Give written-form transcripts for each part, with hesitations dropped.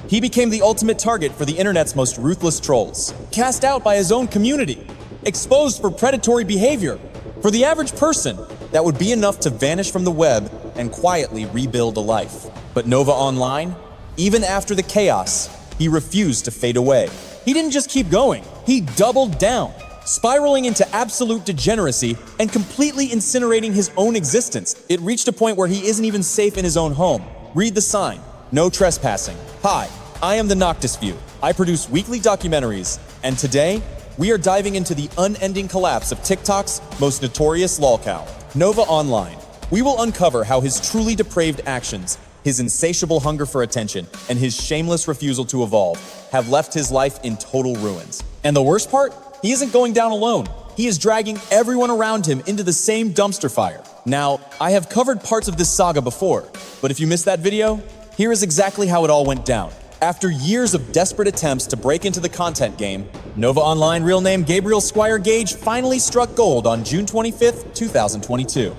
He became the ultimate target for the internet's most ruthless trolls, cast out by his own community, exposed for predatory behavior. For the average person, that would be enough to vanish from the web and quietly rebuild a life. But Nova Online, even after the chaos, he refused to fade away. He didn't just keep going, he doubled down, spiraling into absolute degeneracy and completely incinerating his own existence. It reached a point where he isn't even safe in his own home. Read the sign, no trespassing. Hi, I am the Noctis View. I produce weekly documentaries, and today, we are diving into the unending collapse of TikTok's most notorious lolcow, Nova Online. We will uncover how his truly depraved actions, his insatiable hunger for attention, and his shameless refusal to evolve have left his life in total ruins. And the worst part? He isn't going down alone. He is dragging everyone around him into the same dumpster fire. Now, I have covered parts of this saga before, but if you missed that video, here is exactly how it all went down. After years of desperate attempts to break into the content game, Nova Online real name Gabriel Squire Gage finally struck gold on June 25th, 2022.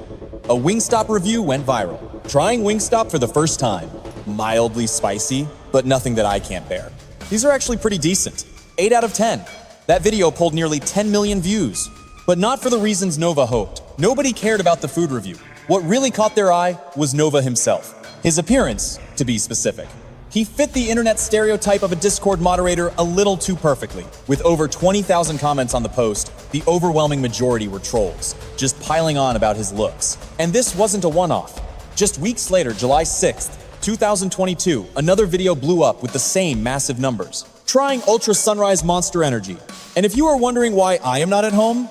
A Wingstop review went viral. Trying Wingstop for the first time. Mildly spicy, but nothing that I can't bear. These are actually pretty decent. 8 out of 10. That video pulled nearly 10 million views. But not for the reasons Nova hoped. Nobody cared about the food review. What really caught their eye was Nova himself. His appearance, to be specific. He fit the internet stereotype of a Discord moderator a little too perfectly. With over 20,000 comments on the post, the overwhelming majority were trolls, just piling on about his looks. And this wasn't a one-off. Just weeks later, July 6th, 2022, another video blew up with the same massive numbers. Trying Ultra Sunrise Monster Energy. And if you are wondering why I am not at home,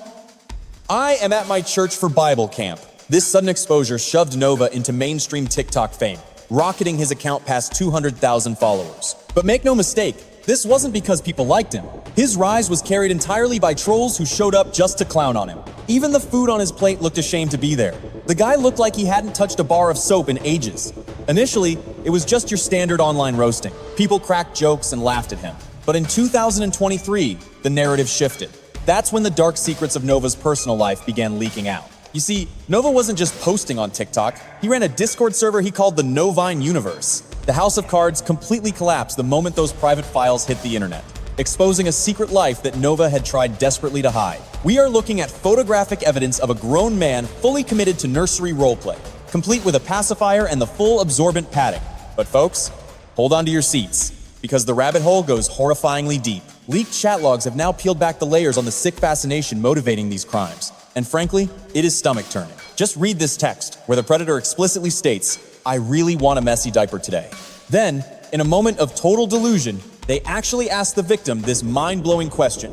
I am at my church for Bible camp. This sudden exposure shoved Nova into mainstream TikTok fame, rocketing his account past 200,000 followers. But make no mistake, this wasn't because people liked him. His rise was carried entirely by trolls who showed up just to clown on him. Even the food on his plate looked ashamed to be there. The guy looked like he hadn't touched a bar of soap in ages. Initially, it was just your standard online roasting. People cracked jokes and laughed at him. But in 2023, the narrative shifted. That's when the dark secrets of Nova's personal life began leaking out. You see, Nova wasn't just posting on TikTok. He ran a Discord server he called the Novine Universe. The house of cards completely collapsed the moment those private files hit the internet, exposing a secret life that Nova had tried desperately to hide. We are looking at photographic evidence of a grown man fully committed to nursery roleplay, complete with a pacifier and the full absorbent padding. But folks, hold on to your seats, because the rabbit hole goes horrifyingly deep. Leaked chat logs have now peeled back the layers on the sick fascination motivating these crimes. And frankly, it is stomach-turning. Just read this text, where the predator explicitly states, "I really want a messy diaper today." Then, in a moment of total delusion, they actually ask the victim this mind-blowing question.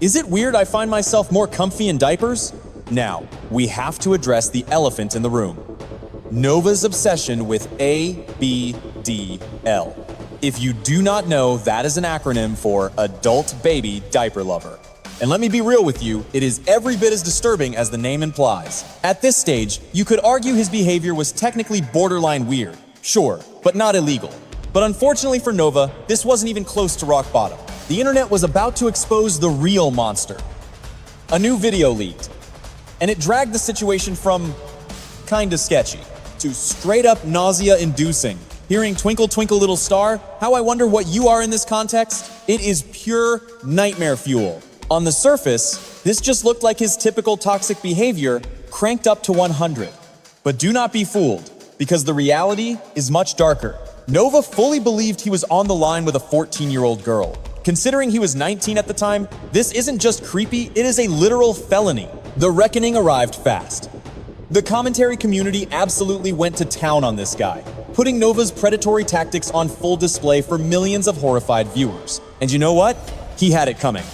Is it weird I find myself more comfy in diapers? Now, we have to address the elephant in the room. Nova's obsession with ABDL. If you do not know, that is an acronym for Adult Baby Diaper Lover. And let me be real with you, it is every bit as disturbing as the name implies. At this stage, you could argue his behavior was technically borderline weird, sure, but not illegal. But unfortunately for Nova, this wasn't even close to rock bottom. The internet was about to expose the real monster. A new video leaked, and it dragged the situation from kinda sketchy to straight up nausea-inducing. Hearing Twinkle Twinkle Little Star, how I wonder what you are in this context? It is pure nightmare fuel. On the surface, this just looked like his typical toxic behavior cranked up to 100. But do not be fooled, because the reality is much darker. Nova fully believed he was on the line with a 14-year-old girl. Considering he was 19 at the time, this isn't just creepy, it is a literal felony. The reckoning arrived fast. The commentary community absolutely went to town on this guy, putting Nova's predatory tactics on full display for millions of horrified viewers. And you know what? He had it coming.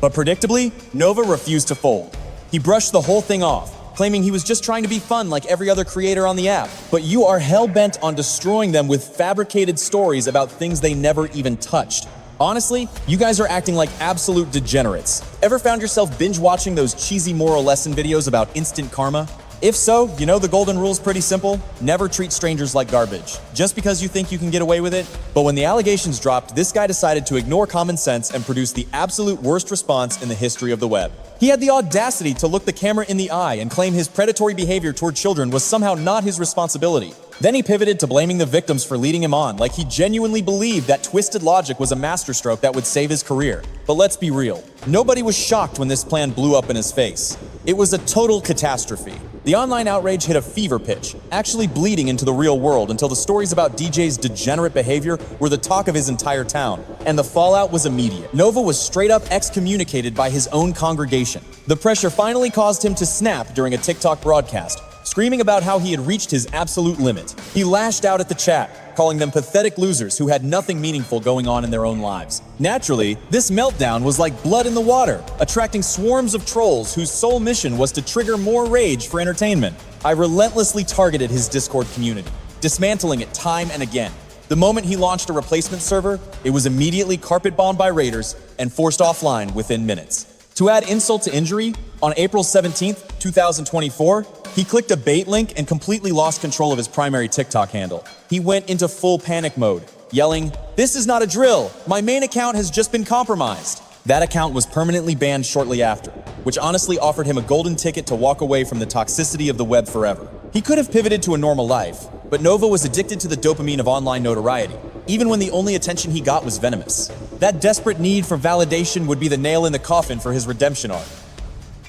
But predictably, Nova refused to fold. He brushed the whole thing off, claiming he was just trying to be fun like every other creator on the app. But you are hell-bent on destroying them with fabricated stories about things they never even touched. Honestly, you guys are acting like absolute degenerates. Ever found yourself binge-watching those cheesy moral lesson videos about instant karma? If so, you know the golden rule's pretty simple. Never treat strangers like garbage, just because you think you can get away with it. But when the allegations dropped, this guy decided to ignore common sense and produce the absolute worst response in the history of the web. He had the audacity to look the camera in the eye and claim his predatory behavior toward children was somehow not his responsibility. Then he pivoted to blaming the victims for leading him on, like he genuinely believed that twisted logic was a masterstroke that would save his career. But let's be real, nobody was shocked when this plan blew up in his face. It was a total catastrophe. The online outrage hit a fever pitch, actually bleeding into the real world until the stories about DJ's degenerate behavior were the talk of his entire town, and the fallout was immediate. Nova was straight up excommunicated by his own congregation. The pressure finally caused him to snap during a TikTok broadcast, screaming about how he had reached his absolute limit. He lashed out at the chat, calling them pathetic losers who had nothing meaningful going on in their own lives. Naturally, this meltdown was like blood in the water, attracting swarms of trolls whose sole mission was to trigger more rage for entertainment. I relentlessly targeted his Discord community, dismantling it time and again. The moment he launched a replacement server, it was immediately carpet-bombed by raiders and forced offline within minutes. To add insult to injury, on April 17, 2024, he clicked a bait link and completely lost control of his primary TikTok handle. He went into full panic mode, yelling, "This is not a drill! My main account has just been compromised!" That account was permanently banned shortly after, which honestly offered him a golden ticket to walk away from the toxicity of the web forever. He could have pivoted to a normal life, but Nova was addicted to the dopamine of online notoriety, even when the only attention he got was venomous. That desperate need for validation would be the nail in the coffin for his redemption arc.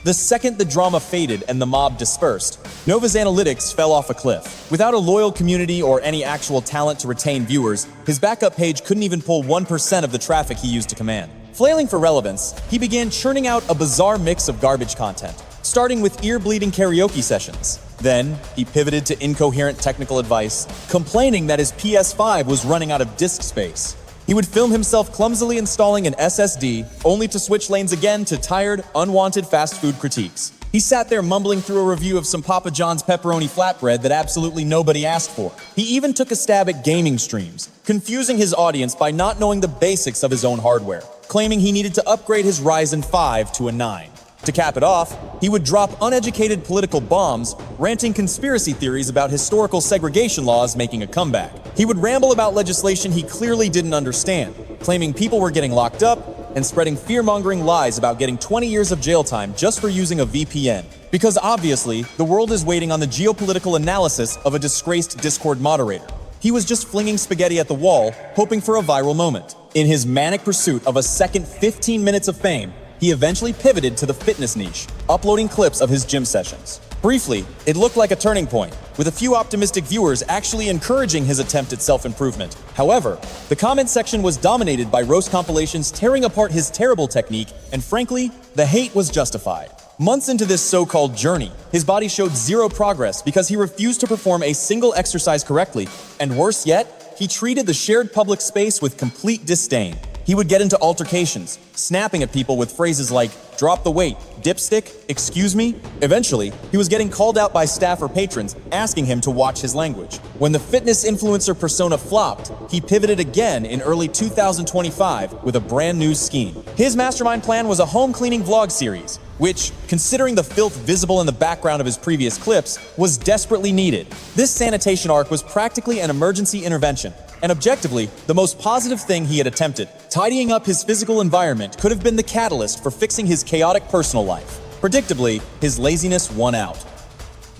The second the drama faded and the mob dispersed, Nova's analytics fell off a cliff. Without a loyal community or any actual talent to retain viewers, his backup page couldn't even pull 1% of the traffic he used to command. Flailing for relevance, he began churning out a bizarre mix of garbage content, starting with ear-bleeding karaoke sessions. Then, he pivoted to incoherent technical advice, complaining that his PS5 was running out of disk space. He would film himself clumsily installing an SSD, only to switch lanes again to tired, unwanted fast food critiques. He sat there mumbling through a review of some Papa John's pepperoni flatbread that absolutely nobody asked for. He even took a stab at gaming streams, confusing his audience by not knowing the basics of his own hardware, claiming he needed to upgrade his Ryzen 5 to a 9. To cap it off, he would drop uneducated political bombs, ranting conspiracy theories about historical segregation laws making a comeback. He would ramble about legislation he clearly didn't understand, claiming people were getting locked up and spreading fear-mongering lies about getting 20 years of jail time just for using a VPN. Because obviously, the world is waiting on the geopolitical analysis of a disgraced Discord moderator. He was just flinging spaghetti at the wall, hoping for a viral moment. In his manic pursuit of a second 15 minutes of fame, he eventually pivoted to the fitness niche, uploading clips of his gym sessions. Briefly, it looked like a turning point, with a few optimistic viewers actually encouraging his attempt at self-improvement. However, the comment section was dominated by roast compilations tearing apart his terrible technique, and frankly, the hate was justified. Months into this so-called journey, his body showed zero progress because he refused to perform a single exercise correctly, and worse yet, he treated the shared public space with complete disdain. He would get into altercations, snapping at people with phrases like, "Drop the weight," "Dipstick," "Excuse me." Eventually, he was getting called out by staff or patrons, asking him to watch his language. When the fitness influencer persona flopped, he pivoted again in early 2025 with a brand new scheme. His mastermind plan was a home cleaning vlog series, which, considering the filth visible in the background of his previous clips, was desperately needed. This sanitation arc was practically an emergency intervention, and objectively, the most positive thing he had attempted. Tidying up his physical environment could have been the catalyst for fixing his chaotic personal life. Predictably, his laziness won out.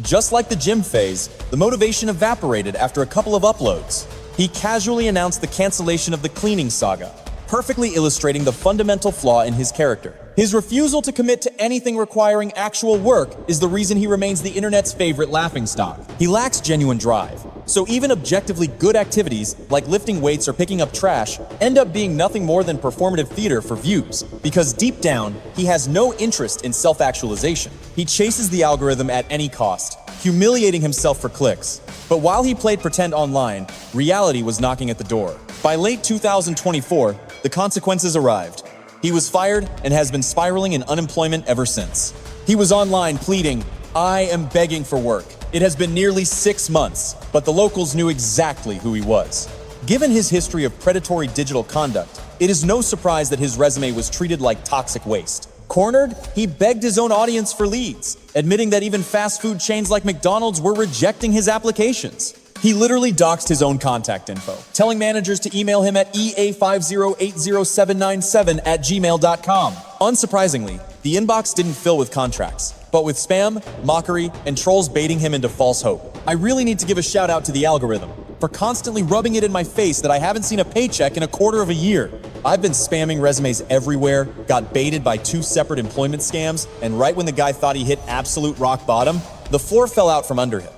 Just like the gym phase, the motivation evaporated after a couple of uploads. He casually announced the cancellation of the cleaning saga, perfectly illustrating the fundamental flaw in his character. His refusal to commit to anything requiring actual work is the reason he remains the internet's favorite laughingstock. He lacks genuine drive, so even objectively good activities like lifting weights or picking up trash end up being nothing more than performative theater for views, because deep down, he has no interest in self-actualization. He chases the algorithm at any cost, humiliating himself for clicks. But while he played pretend online, reality was knocking at the door. By late 2024, the consequences arrived. He was fired and has been spiraling in unemployment ever since. He was online pleading, "I am begging for work. It has been nearly 6 months," but the locals knew exactly who he was. Given his history of predatory digital conduct, it is no surprise that his resume was treated like toxic waste. Cornered, he begged his own audience for leads, admitting that even fast food chains like McDonald's were rejecting his applications. He literally doxed his own contact info, telling managers to email him at ea5080797@gmail.com. Unsurprisingly, the inbox didn't fill with contracts. but with spam, mockery, and trolls baiting him into false hope. I really need to give a shout out to the algorithm for constantly rubbing it in my face that I haven't seen a paycheck in a quarter of a year. I've been spamming resumes everywhere, got baited by 2 separate employment scams, and right when the guy thought he hit absolute rock bottom, the floor fell out from under him.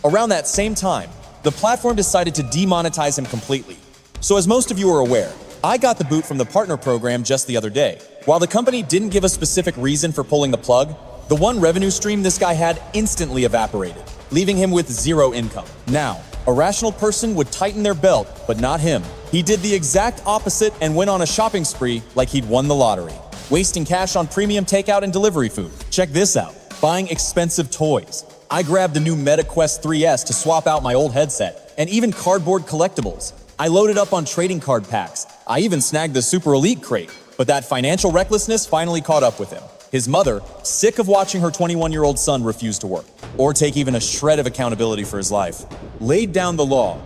Around that same time, the platform decided to demonetize him completely. So as most of you are aware, I got the boot from the partner program just the other day. While the company didn't give a specific reason for pulling the plug, the one revenue stream this guy had instantly evaporated, leaving him with 0 income. Now, a rational person would tighten their belt, but not him. He did the exact opposite and went on a shopping spree like he'd won the lottery, wasting cash on premium takeout and delivery food. Check this out, buying expensive toys. I grabbed a new Meta Quest 3S to swap out my old headset, and even cardboard collectibles. I loaded up on trading card packs. I even snagged the Super Elite crate, but that financial recklessness finally caught up with him. His mother, sick of watching her 21-year-old son refuse to work, or take even a shred of accountability for his life, laid down the law.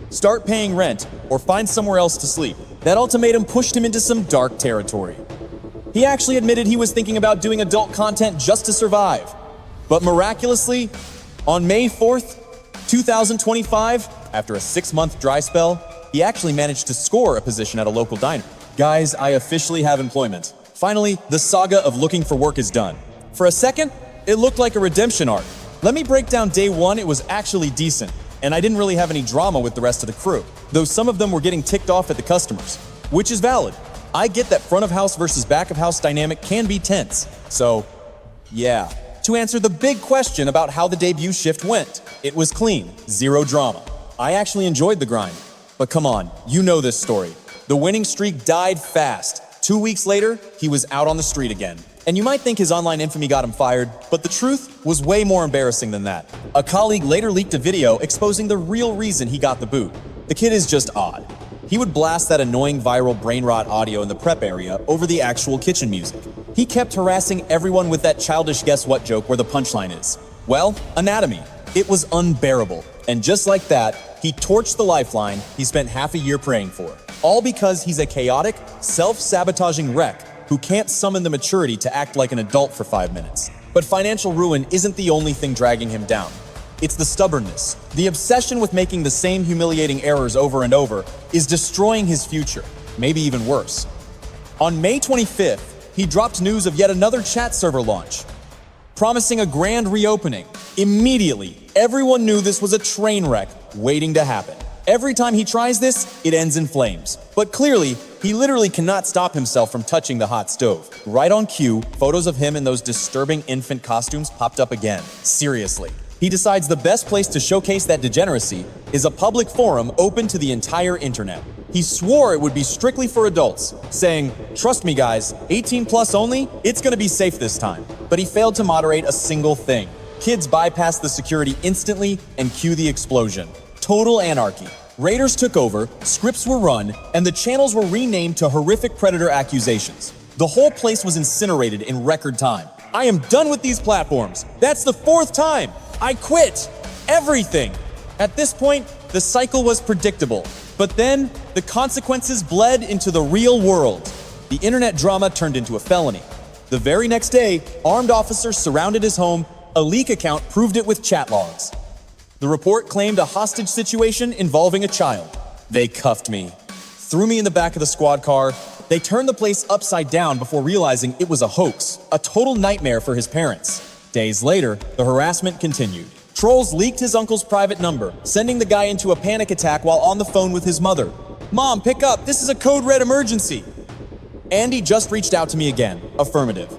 Start paying rent, or find somewhere else to sleep. That ultimatum pushed him into some dark territory. He actually admitted he was thinking about doing adult content just to survive. But miraculously, on May 4th, 2025, after a 6-month dry spell, he actually managed to score a position at a local diner. Guys, I officially have employment. Finally, the saga of looking for work is done. For a second, it looked like a redemption arc. Let me break down day 1. It was actually decent, and I didn't really have any drama with the rest of the crew, though some of them were getting ticked off at the customers, which is valid. I get that front of house versus back of house dynamic can be tense. So, yeah. To answer the big question about how the debut shift went, it was clean, 0 drama. I actually enjoyed the grind. But come on, you know this story. The winning streak died fast. 2 weeks later, he was out on the street again. And you might think his online infamy got him fired, but the truth was way more embarrassing than that. A colleague later leaked a video exposing the real reason he got the boot. The kid is just odd. He would blast that annoying viral brain rot audio in the prep area over the actual kitchen music. He kept harassing everyone with that childish guess what joke where the punchline is. Well, anatomy. It was unbearable. And just like that, he torched the lifeline he spent half a year praying for. All because he's a chaotic, self-sabotaging wreck who can't summon the maturity to act like an adult for 5 minutes. But financial ruin isn't the only thing dragging him down. It's the stubbornness. The obsession with making the same humiliating errors over and over is destroying his future, maybe even worse. On May 25th, he dropped news of yet another chat server launch, promising a grand reopening. Immediately, everyone knew this was a train wreck waiting to happen. Every time he tries this, it ends in flames. But clearly, he literally cannot stop himself from touching the hot stove. Right on cue, photos of him in those disturbing infant costumes popped up again. Seriously. He decides the best place to showcase that degeneracy is a public forum open to the entire internet. He swore it would be strictly for adults, saying, "Trust me guys, 18 plus only, it's gonna be safe this time." But he failed to moderate a single thing. Kids bypassed the security instantly and cue the explosion. Total anarchy. Raiders took over, scripts were run, and the channels were renamed to horrific predator accusations. The whole place was incinerated in record time. I am done with these platforms. That's the 4th time. I quit. Everything. At this point, the cycle was predictable. But then, the consequences bled into the real world. The internet drama turned into a felony. The very next day, armed officers surrounded his home. A leak account proved it with chat logs. The report claimed a hostage situation involving a child. They cuffed me, threw me in the back of the squad car. They turned the place upside down before realizing it was a hoax, a total nightmare for his parents. Days later, the harassment continued. Trolls leaked his uncle's private number, sending the guy into a panic attack while on the phone with his mother. "Mom, pick up, this is a code red emergency." Andy just reached out to me again. Affirmative.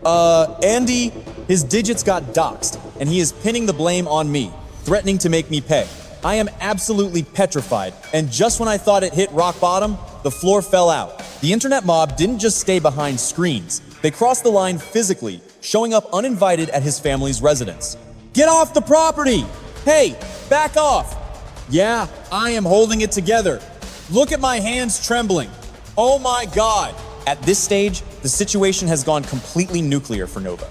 Andy, his digits got doxed, and he is pinning the blame on me, threatening to make me pay. I am absolutely petrified, and just when I thought it hit rock bottom, the floor fell out. The internet mob didn't just stay behind screens. They crossed the line physically, showing up uninvited at his family's residence. "Get off the property! Hey, back off!" "Yeah, I am holding it together. Look at my hands trembling. Oh my God." At this stage, the situation has gone completely nuclear for Nova.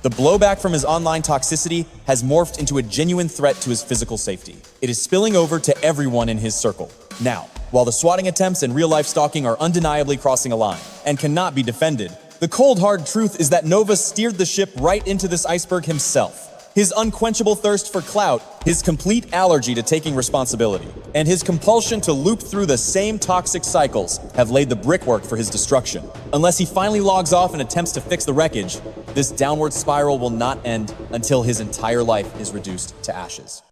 The blowback from his online toxicity has morphed into a genuine threat to his physical safety. It is spilling over to everyone in his circle. Now, while the swatting attempts and real-life stalking are undeniably crossing a line and cannot be defended, The cold hard truth is that Nova steered the ship right into this iceberg himself. His unquenchable thirst for clout, his complete allergy to taking responsibility, and his compulsion to loop through the same toxic cycles have laid the brickwork for his destruction. Unless he finally logs off and attempts to fix the wreckage, this downward spiral will not end until his entire life is reduced to ashes.